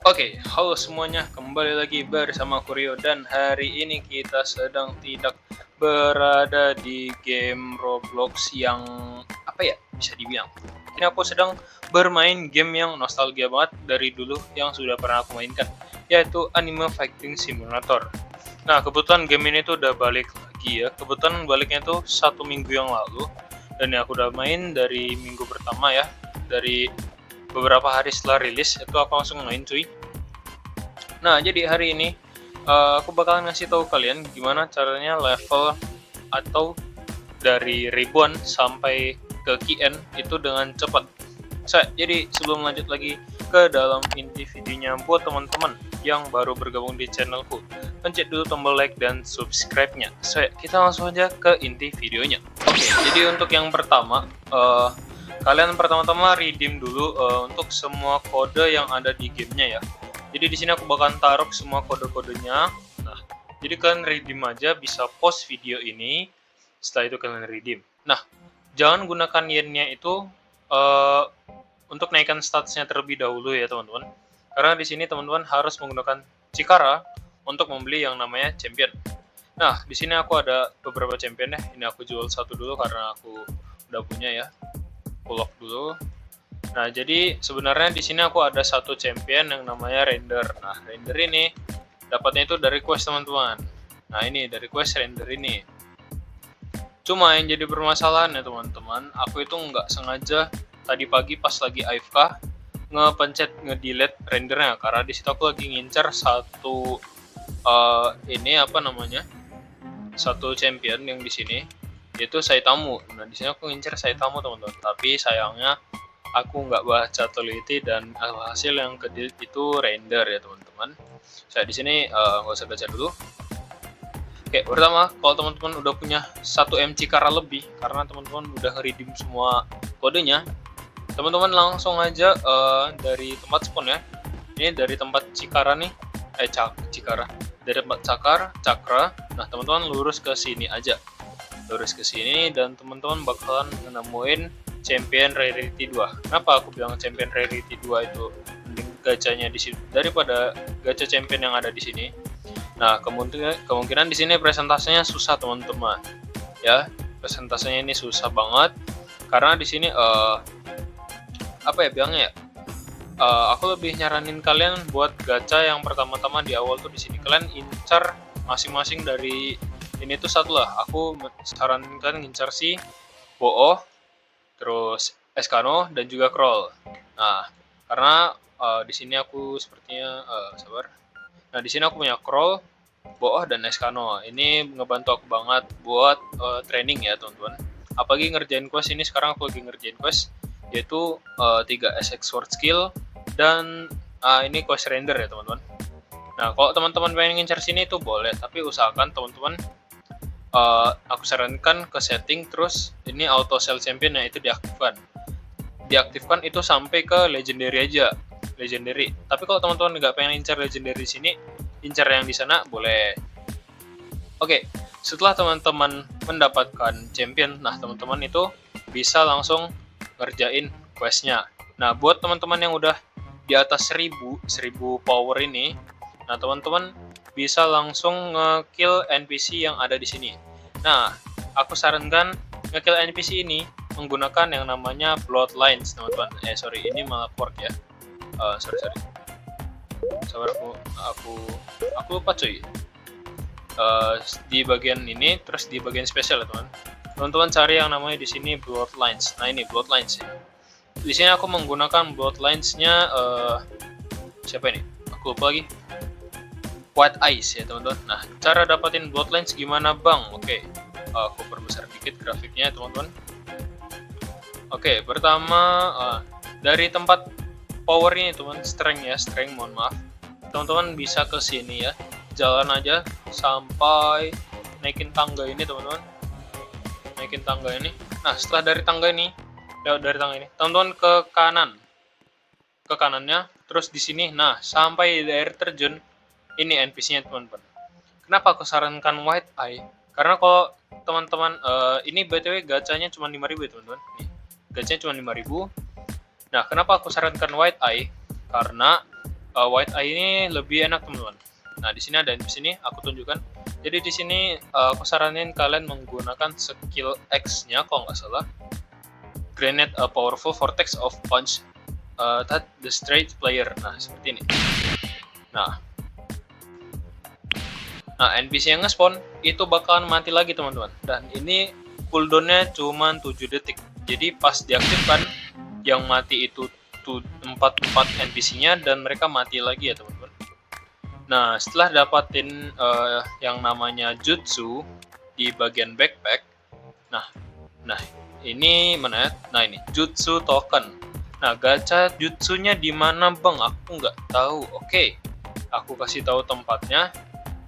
Oke, halo semuanya, kembali lagi bersama Kurio dan hari ini kita sedang tidak berada di game Roblox yang bisa dibilang. Ini aku sedang bermain game yang nostalgia banget dari dulu yang sudah pernah aku mainkan, yaitu Anime Fighting Simulator. Nah, kebetulan game ini tuh udah balik lagi ya. Kebetulan baliknya tuh 1 minggu yang lalu dan aku udah main dari minggu pertama ya. Dari beberapa hari setelah rilis itu aku langsung main cuy. Nah, jadi hari ini aku bakalan ngasih tahu kalian gimana caranya level atau dari ribuan sampai ke KN itu dengan cepat. Jadi sebelum lanjut lagi ke dalam inti videonya, buat teman-teman yang baru bergabung di channelku, pencet dulu tombol like dan subscribe-nya. Kita langsung aja ke inti videonya. Oke, jadi untuk yang pertama, kalian pertama-tama redeem dulu untuk semua kode yang ada di gamenya ya. Jadi di sini aku bakalan taruh semua kode-kodenya. Nah, jadi kalian redeem aja, bisa pause video ini. Setelah itu kalian redeem. Nah, jangan gunakan yen-nya itu untuk naikkan statusnya terlebih dahulu ya teman-teman. Karena di sini teman-teman harus menggunakan Chikara untuk membeli yang namanya champion. Nah, di sini aku ada beberapa champion ya. Ini aku jual satu dulu karena aku udah punya ya. Aku lock dulu. Nah, jadi sebenarnya di sini aku ada satu champion yang namanya Render. Nah, Render ini dapatnya itu dari quest teman-teman. Nah, ini dari quest Render ini. Cuma yang jadi permasalahan ya teman-teman, aku itu nggak sengaja tadi pagi pas lagi AFK ngepencet ngedelete rendernya karena di situ aku lagi ngincar satu satu champion yang di sini yaitu Saitamu. Nah, di sini aku ngincar Saitamu teman-teman, tapi sayangnya aku nggak baca teliti dan hasil yang ke delete itu render ya teman-teman. Saya di sini nggak usah baca dulu. Oke, pertama kalau teman-teman udah punya 1 M Chikara lebih karena teman-teman udah redeem semua kodenya, teman-teman langsung aja dari tempat spawn ya. Ini dari tempat Chikara nih, Chikara. Dari tempat Cakra. Nah, teman-teman lurus ke sini aja. Lurus ke sini dan teman-teman bakalan nemuin champion rarity 2. Kenapa aku bilang champion rarity 2 itu mending gacanya di sini daripada gacha champion yang ada di sini? Nah, kemungkinan di sini presentasenya susah teman-teman. Ya, presentasenya ini susah banget karena di sini aku lebih nyaranin kalian buat gacha yang pertama-tama di awal tuh di sini kalian incar masing-masing dari ini tuh satu lah. Aku saranin kalian ngincar si Bo, terus Escano dan juga Kroll. Nah, karena di sini aku sepertinya Nah, di sini aku punya Kroll, Bo dan Escano. Ini ngebantu aku banget buat training ya, teman-teman. Apalagi ngerjain quest ini, sekarang aku lagi ngerjain quest yaitu 3 SX Sword Skill dan ini quest render ya, teman-teman. Nah, kalau teman-teman pengen ngincar sini itu boleh, tapi usahakan teman-teman aku sarankan ke setting terus ini auto sell champion yang itu diaktifkan itu sampai ke legendary aja, legendary. Tapi kalau teman-teman nggak pengen incar legendary di sini, incar yang di sana boleh. Oke, setelah teman-teman mendapatkan champion, nah teman-teman itu bisa langsung ngerjain questnya. Nah, buat teman-teman yang udah di atas 1000 power ini, nah teman-teman bisa langsung nge-kill NPC yang ada di sini. Nah, aku sarankan nge-kill NPC ini menggunakan yang namanya Bloodlines, teman-teman. Ini malah Quark ya. Sorry. Sabar, aku lupa cuy. Di bagian ini, terus di bagian spesial ya teman. Teman-teman cari yang namanya di sini Bloodlines. Nah, ini Bloodlines ya. Di sini aku menggunakan Bloodlines-nya siapa ini? Aku lupa lagi. White Eyes ya teman-teman. Nah, cara dapatin Bloodlines gimana bang? Oke, aku perbesar dikit grafiknya teman-teman. Oke, pertama dari tempat power ini teman, strength mohon maaf. Teman-teman bisa ke sini ya, jalan aja sampai naikin tangga ini teman-teman. Naikin tangga ini. Nah, setelah dari tangga ini, lewat dari tangga ini, teman-teman ke kanan. Ke kanannya, terus di sini, nah sampai di air terjun, ini NPC-nya teman-teman. Kenapa aku sarankan White Eye? Karena kalau teman-teman, ini BTW gacanya cuma 5.000 ya teman-teman. Nih, gacanya cuma 5.000. Nah, kenapa aku sarankan White Eye? Karena White Eye ini lebih enak teman-teman. Nah, di sini ada di sini aku tunjukkan. Jadi di sini aku saranin kalian menggunakan skill X-nya kalau nggak salah. Grenade a powerful vortex of punch that the straight player. Nah, seperti ini. Nah, NPC yang nge-spawn itu bakalan mati lagi teman-teman. Dan ini cooldownnya cuma 7 detik. Jadi pas diaktifkan, yang mati itu 4 NPC-nya dan mereka mati lagi ya teman-teman. Nah, setelah dapatin yang namanya jutsu di bagian backpack, nah ini mana? Nah ini jutsu token. Nah, gacha jutsunya di mana bang? Aku nggak tahu. Oke, aku kasih tahu tempatnya.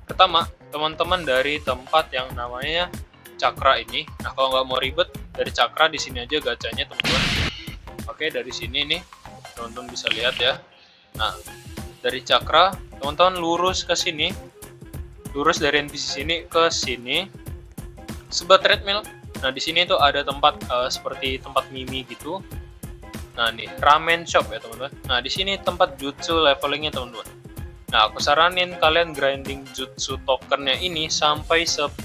Pertama, teman-teman dari tempat yang namanya Cakra ini. Nah, kalau nggak mau ribet, dari Cakra di sini aja gacanya teman-teman. Oke, dari sini nih, teman-teman bisa lihat ya. Nah, dari Cakra, teman-teman lurus ke sini, lurus dari NPC sini ke sini, sebelah treadmill. Nah, di sini tuh ada tempat seperti tempat mimi gitu. Nah, nih ramen shop ya teman-teman. Nah, di sini tempat jutsu levelingnya teman-teman. Nah, aku saranin kalian grinding jutsu tokennya ini sampai 10.000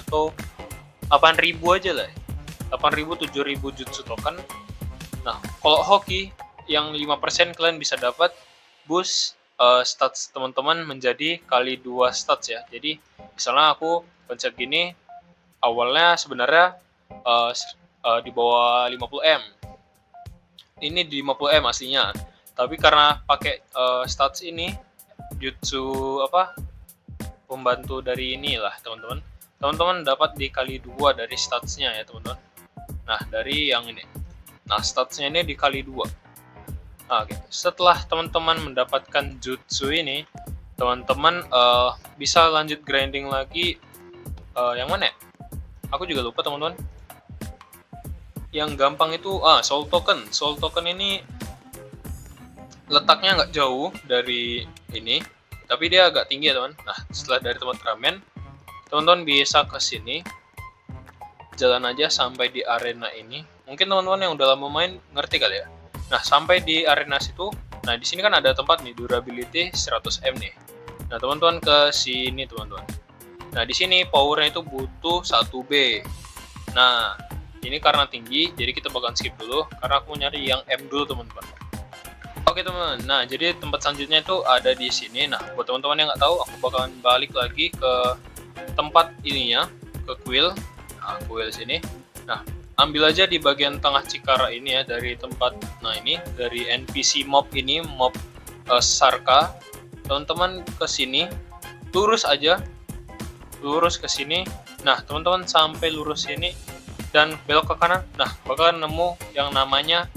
atau 8.000 aja lah. 8.000 7.000 jutsu token. Nah, kalau hoki yang 5% kalian bisa dapat boost stats teman-teman menjadi kali 2 stats ya. Jadi misalnya aku pencet gini, awalnya sebenarnya di bawah 50M. Ini di 50M aslinya. Tapi karena pakai stats ini, jutsu pembantu dari inilah teman-teman. Teman-teman dapat dikali 2 dari statsnya ya teman-teman. Nah, dari yang ini. Nah, statsnya ini dikali 2. Oke, setelah teman-teman mendapatkan jutsu ini, teman-teman bisa lanjut grinding lagi. Yang mana ya? Aku juga lupa teman-teman. Yang gampang itu soul token. Soul token ini letaknya nggak jauh dari ini, tapi dia agak tinggi ya teman. Nah, setelah dari tempat ramen, teman-teman bisa ke sini, jalan aja sampai di arena ini. Mungkin teman-teman yang udah lama main ngerti kali ya. Nah, sampai di arena situ, nah di sini kan ada tempat nih durability 100M nih. Nah, teman-teman ke sini teman-teman. Nah, di sini powernya itu butuh 1B. Nah, ini karena tinggi, jadi kita bakal skip dulu karena aku mau nyari yang M dulu teman-teman. Oke teman, nah jadi tempat selanjutnya itu ada di sini. Nah, buat teman-teman yang nggak tahu, aku bakalan balik lagi ke tempat ininya, ke kuil. Nah, kuil sini. Nah, ambil aja di bagian tengah Cikara ini ya, dari tempat, nah ini dari NPC mob ini, mob Sarka. Teman-teman ke sini, lurus aja, lurus ke sini. Nah, teman-teman sampai lurus sini dan belok ke kanan. Nah, bakalan nemu yang namanya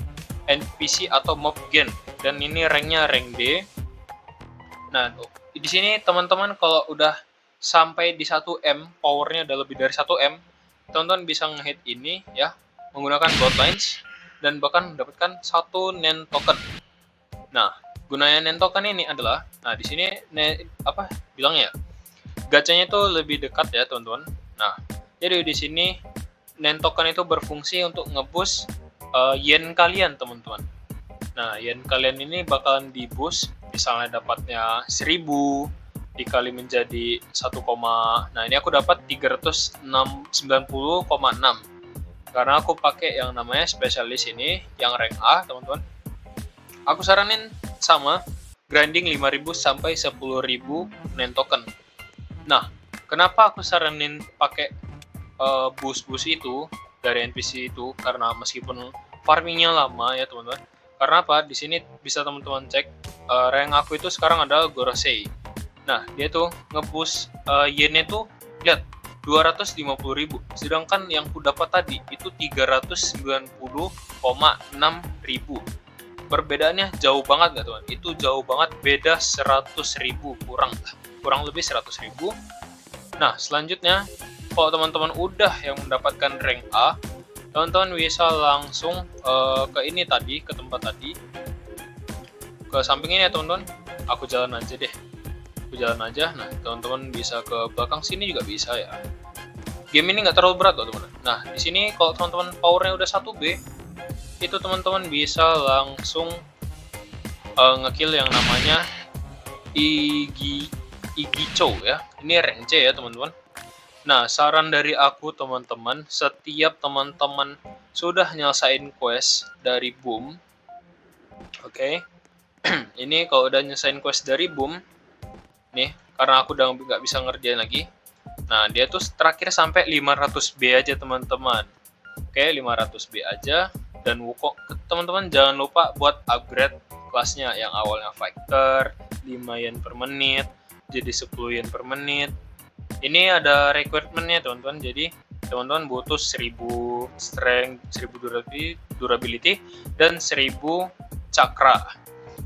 NPC atau mob gen, dan ini ranknya rank D. Nah, di sini teman-teman kalau udah sampai di 1M, powernya udah lebih dari 1M, teman-teman bisa ngehit ini ya menggunakan bloodlines dan bahkan mendapatkan 1 nen token. Nah, gunanya nen token ini adalah, nah di sini bilangnya gacanya itu lebih dekat ya teman-teman. Nah, jadi di sini nen token itu berfungsi untuk ngeboost yen kalian teman-teman. Nah, yen kalian ini bakalan di boost, misalnya dapatnya 1000 dikali menjadi 1, nah ini aku dapat 390,6 karena aku pakai yang namanya spesialis ini yang rank A teman-teman. Aku saranin sama grinding 5.000 sampai 10.000 nen token. Nah, kenapa aku saranin pakai boost itu dari NPC itu? Karena meskipun farmingnya lama ya teman-teman, karena apa, di sini bisa teman-teman cek rank aku itu sekarang adalah Gorosei. Nah, dia tuh ngeboost yennya tuh lihat 250.000, sedangkan yang ku dapat tadi itu 390,6.000. Perbedaannya jauh banget nggak teman? Itu jauh banget, beda 100.000 kurang lebih 100.000. Nah, selanjutnya kalau teman-teman udah yang mendapatkan rank A, teman-teman bisa langsung ke ini tadi, ke tempat tadi, ke samping ini ya teman-teman. Aku jalan aja deh. Nah, teman-teman bisa ke belakang sini juga bisa ya. Game ini nggak terlalu berat loh teman-teman. Nah, di sini kalau teman-teman powernya udah 1B, itu teman-teman bisa langsung ngekill yang namanya Igicho ya. Ini rank C ya teman-teman. Nah, saran dari aku teman-teman, setiap teman-teman sudah nyelesain quest dari Boom, oke, ini kalau udah nyelesain quest dari Boom, nih, karena aku udah nggak bisa ngerjain lagi, nah dia tuh terakhir sampai 500B aja teman-teman. Oke, 500B aja, dan Wukong, teman-teman jangan lupa buat upgrade kelasnya yang awalnya Fighter, 5 yen per menit, jadi 10 yen per menit. Ini ada requirementnya teman-teman, jadi teman-teman butuh 1000 strength, 1000 durability, dan 1000 cakra.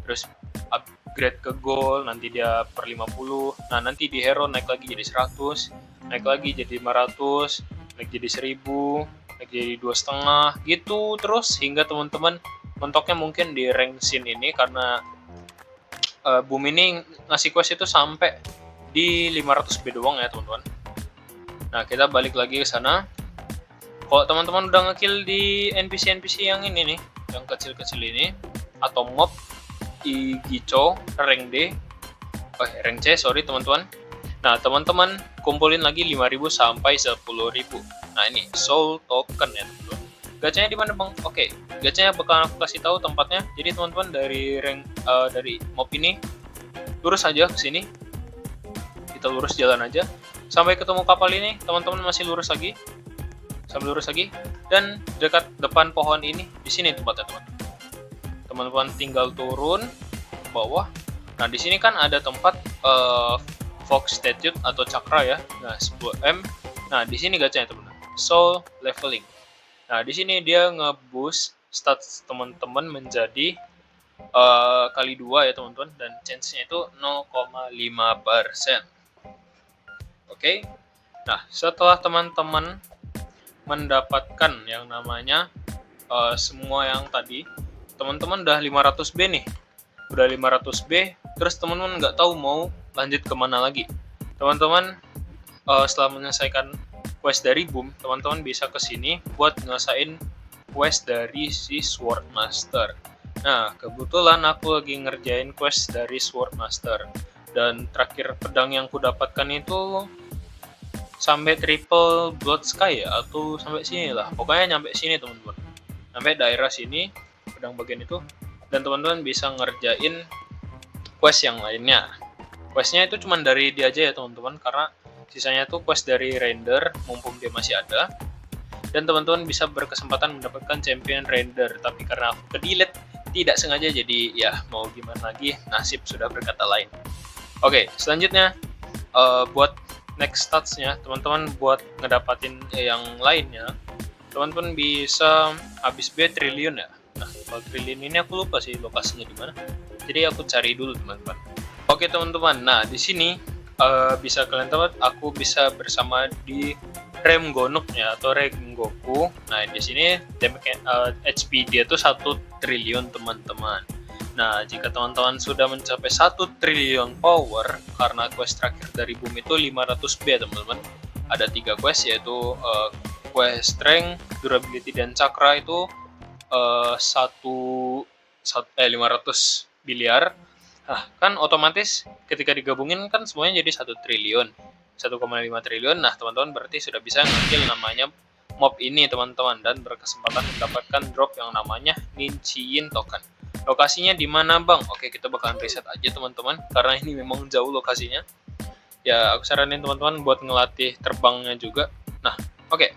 Terus upgrade ke gold, nanti dia per 50. Nah, nanti di hero naik lagi jadi 100, naik lagi jadi 500, naik jadi 1000, naik jadi 2,5 gitu terus hingga teman-teman mentoknya mungkin di rank scene ini, karena Boom ini ngasih quest itu sampai di 500B doang ya teman-teman. Nah, kita balik lagi ke sana. Kalau teman-teman udah ngekill di NPC yang ini nih, yang kecil-kecil ini, atau mob Igicho rank D, rank C sorry teman-teman. Nah, teman-teman kumpulin lagi 5.000 sampai 10.000. Nah, ini soul token ya teman-teman. Gacanya di mana bang? Oke, gacanya bakal aku kasih tahu tempatnya. Jadi teman-teman dari rank dari mob ini lurus aja ke sini. Kita lurus jalan aja sampai ketemu kapal ini, teman-teman masih lurus lagi, sambil lurus lagi, dan dekat depan pohon ini, di sini tempatnya teman-teman. Teman-teman tinggal turun ke bawah. Nah, di sini kan ada tempat Fox Statue atau cakra ya. Nah, 10M. Nah, di sini gacanya teman-teman. Soul leveling. Nah, di sini dia nge-boost stats teman-teman menjadi kali 2 ya teman-teman, dan chance-nya itu 0,5%. Oke. Nah, setelah teman-teman mendapatkan yang namanya semua yang tadi, teman-teman udah 500B nih. Udah 500B, terus teman-teman nggak tahu mau lanjut kemana lagi. Teman-teman setelah menyelesaikan quest dari Boom, teman-teman bisa ke sini buat nyelesain quest dari si Sword Master. Nah, kebetulan aku lagi ngerjain quest dari Sword Master, dan terakhir pedang yang ku dapatkan itu sampai triple blood sky ya, atau sampai sini lah, pokoknya nyampe sini teman-teman, sampai daerah sini pedang bagian itu. Dan teman-teman bisa ngerjain quest yang lainnya. Questnya itu cuma dari dia aja ya teman-teman, karena sisanya tuh quest dari render mumpung dia masih ada. Dan teman-teman bisa berkesempatan mendapatkan champion render, tapi karena aku ke-delete tidak sengaja, jadi ya mau gimana lagi, nasib sudah berkata lain. Oke, selanjutnya buat next statsnya teman-teman, buat ngedapatin yang lainnya, teman-teman bisa habis B triliun ya. Nah, kalau triliun ini aku lupa sih lokasinya di mana, jadi aku cari dulu teman-teman. Oke teman-teman, nah di sini bisa kalian tahu aku bisa bersama di Rengoku ya, atau Rengoku. Nah, di sini HP dia tuh 1 triliun teman-teman. Nah, jika teman-teman sudah mencapai 1 triliun power, karena quest terakhir dari Boom itu 500B teman-teman. Ada 3 quest, yaitu quest strength, durability, dan cakra itu 500 biliar. Nah, kan otomatis ketika digabungin kan semuanya jadi 1 triliun. 1,5 triliun. Nah, teman-teman berarti sudah bisa ngambil namanya mob ini teman-teman, dan berkesempatan mendapatkan drop yang namanya Nichiin token. Lokasinya di mana bang? Oke, kita bakalan riset aja teman-teman, karena ini memang jauh lokasinya. Ya, aku saranin teman-teman buat ngelatih terbangnya juga. Nah, oke.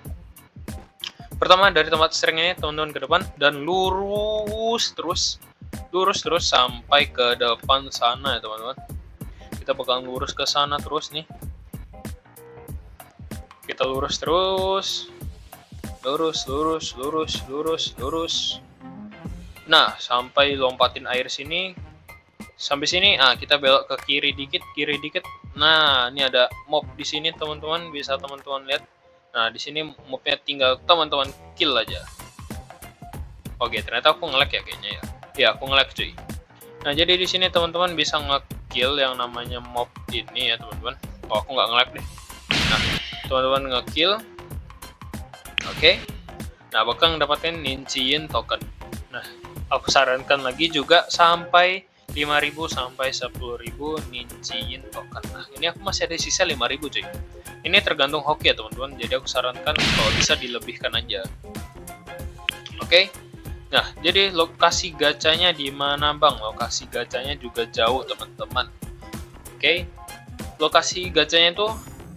Pertama dari tempat strength ini teman-teman ke depan dan lurus terus sampai ke depan sana ya teman-teman. Kita bakalan lurus ke sana terus nih. Kita lurus terus. Lurus. Nah, sampai lompatin air sini. Sampai sini, kita belok ke kiri dikit. Nah, ini ada mob di sini teman-teman, bisa teman-teman lihat. Nah, di sini mobnya tinggal teman-teman kill aja. Oke, ternyata aku nge-lag ya kayaknya ya. Ya, aku nge-lag cuy. Nah, jadi di sini teman-teman bisa nge-kill yang namanya mob ini ya teman-teman. Oh, aku nggak nge-lag deh. Nah, teman-teman nge-kill. Oke. Nah, bakal mendapatkan Nichiin token. Nah, aku sarankan lagi juga sampai 5.000 sampai 10.000 Ninjin token. Nah, ini aku masih ada sisa 5.000 cuy. Ini tergantung hoki ya teman-teman, jadi aku sarankan kalau bisa dilebihkan aja. Oke. Nah, jadi lokasi gacanya di mana Bang? Lokasi gacanya juga jauh teman-teman. Oke. Lokasi gacanya itu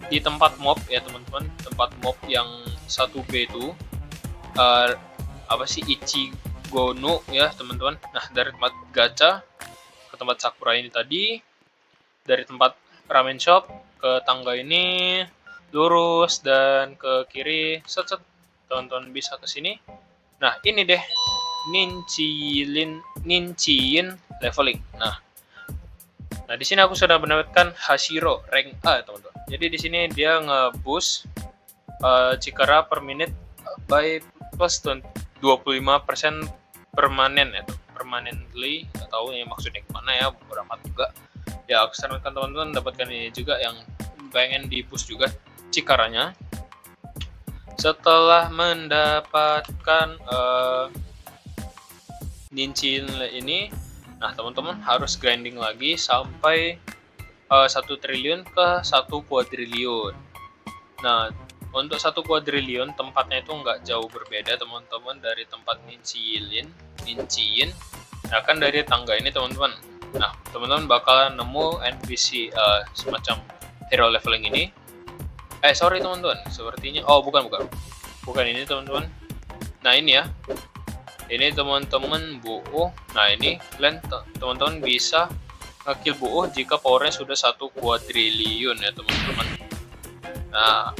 di tempat mob ya teman-teman, tempat mob yang 1B itu apa sih, Ichigono ya teman-teman. Nah, dari tempat gacha ke tempat Sakura ini tadi, dari tempat ramen shop ke tangga ini lurus dan ke kiri, set teman-teman bisa ke sini. Nah, ini deh Ninjin leveling. Nah, di sini aku sudah mendapatkan Hashiro rank A, teman-teman. Jadi di sini dia nge-boost Chikara per minute by plus 25% permanen ya, permanently. Nggak tahu ini maksudnya gimana ya, beberapa juga. Ya, aku sarankan teman-teman dapatkan ini juga yang pengen di-boost juga Chikaranya. Setelah mendapatkan Ninjin ini, nah teman-teman harus grinding lagi sampai 1 triliun ke 1 kuadriliun. Nah, untuk 1 kuadriliun tempatnya itu nggak jauh berbeda teman-teman dari tempat Ninjin. Nah, kan dari tangga ini teman-teman. Nah, teman-teman bakalan nemu NPC semacam hero leveling ini. Sorry teman-teman, sepertinya bukan ini teman-teman. Nah, ini ya. Ini teman-teman Buuh. Nah, ini kalian teman-teman bisa ngekill Buuh jika powernya sudah 1 kuadriliun ya teman-teman. Nah,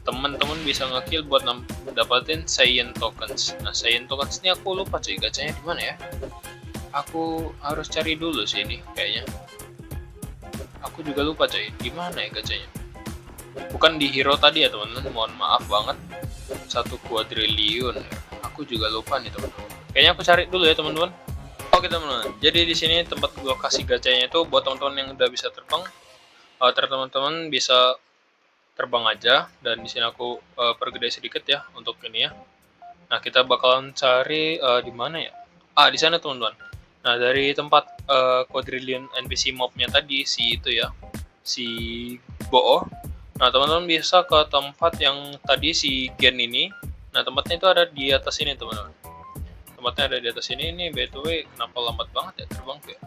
teman-teman bisa ngekill buat dapatin Saiyan tokens. Nah, Saiyan tokens ini aku lupa cuy, gacanya di mana ya? Aku harus cari dulu sih ini kayaknya. Aku juga lupa cuy, di mana ya gacanya? Bukan di hero tadi ya teman-teman, mohon maaf banget. 1 kuadriliun. Aku juga lupa nih teman-teman. Kayaknya aku cari dulu ya teman-teman. Oke teman-teman, jadi di sini tempat lokasi gacanya itu buat teman-teman yang udah bisa terbang. Teman-teman bisa terbang aja, dan di sini aku pergede sedikit ya untuk ini ya. Nah, kita bakalan cari di mana ya? Di sana teman-teman. Nah, dari tempat quadrillion NPC mobnya tadi si itu ya, si Boo. Nah, teman-teman bisa ke tempat yang tadi si Gen ini. Nah, tempatnya itu ada di atas ini teman-teman. Tempatnya ada di atas ini. Ini by the way, kenapa lambat banget ya terbang ya?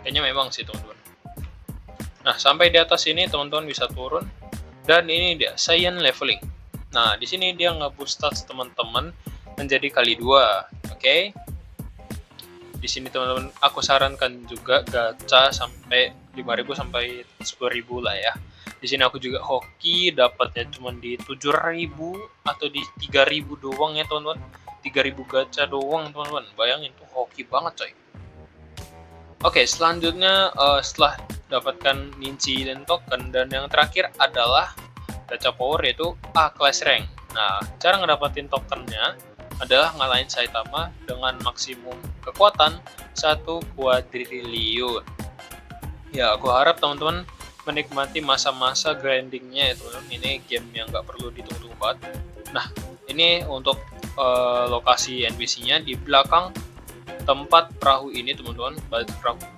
Kayaknya memang sih teman-teman. Nah, sampai di atas ini teman-teman bisa turun. Dan ini dia Saiyan leveling. Nah, di sini dia nge-boost stats teman-teman menjadi kali 2. Oke. Di sini teman-teman aku sarankan juga gacha sampai 5.000 sampai 10.000 lah ya. Di sini aku juga hoki dapatnya cuma di 7.000 atau di 3.000 doang ya teman-teman. 3.000 gacha doang teman-teman. Bayangin tuh hoki banget coy. Oke, selanjutnya setelah dapatkan Ninjin token, dan yang terakhir adalah gacha power yaitu A class rank. Nah, cara ngedapatin tokennya adalah ngalahin Saitama dengan maksimum kekuatan 1 kuadriliun. Ya, aku harap teman-teman menikmati masa-masa grindingnya ya teman-teman. Ini game yang nggak perlu ditunggu banget. Nah, ini untuk lokasi NPC-nya di belakang tempat perahu ini teman-teman,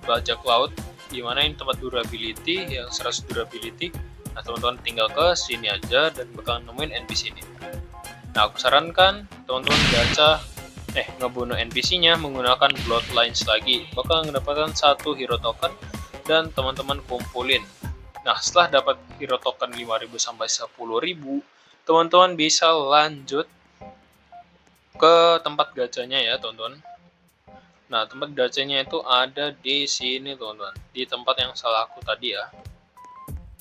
bajak laut, dimana ini tempat durability yang 100 durability. Nah, teman-teman tinggal ke sini aja dan bakal nemuin NPC ini. Nah, aku sarankan teman-teman gacha ngebunuh NPC-nya menggunakan Bloodlines lagi. Bakal mendapatkan 1 hero token dan teman-teman kumpulin. Nah, setelah dapat hero token 5.000 sampai 10.000, teman-teman bisa lanjut ke tempat gacanya ya, teman-teman. Nah, tempat gacanya itu ada di sini, teman-teman. Di tempat yang salah aku tadi ya.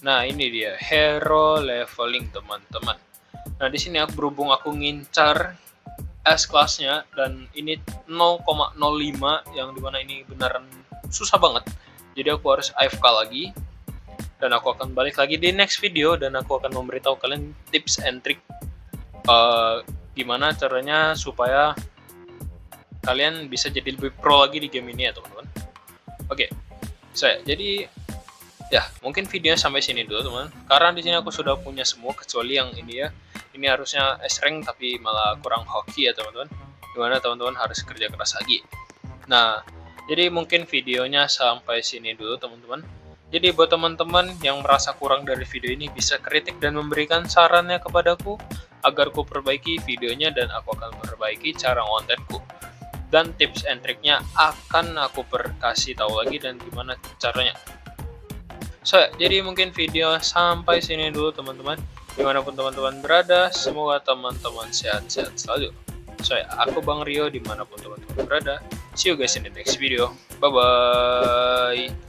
Nah, ini dia hero leveling, teman-teman. Nah, di sini berhubung aku ngincar S kelasnya dan ini 0,05 yang dimana ini beneran susah banget. Jadi aku harus AFK lagi. Dan aku akan balik lagi di next video dan aku akan memberitahu kalian tips and trick gimana caranya supaya kalian bisa jadi lebih pro lagi di game ini ya teman-teman. Oke, jadi ya mungkin videonya sampai sini dulu teman. Karena di sini aku sudah punya semua kecuali yang ini ya. Ini harusnya S rank tapi malah kurang hoki ya teman-teman. Dimana teman-teman harus kerja keras lagi. Nah, Jadi mungkin videonya sampai sini dulu teman-teman. Jadi buat teman-teman yang merasa kurang dari video ini bisa kritik dan memberikan sarannya kepadaku agar ku perbaiki videonya dan aku akan perbaiki cara kontenku. Dan tips and triknya akan aku kasih tahu lagi dan gimana caranya. Jadi mungkin video sampai sini dulu teman-teman. Dimanapun teman-teman berada, semoga teman-teman sehat-sehat selalu. Aku Bang Rio dimanapun teman-teman berada. See you guys in the next video. Bye-bye.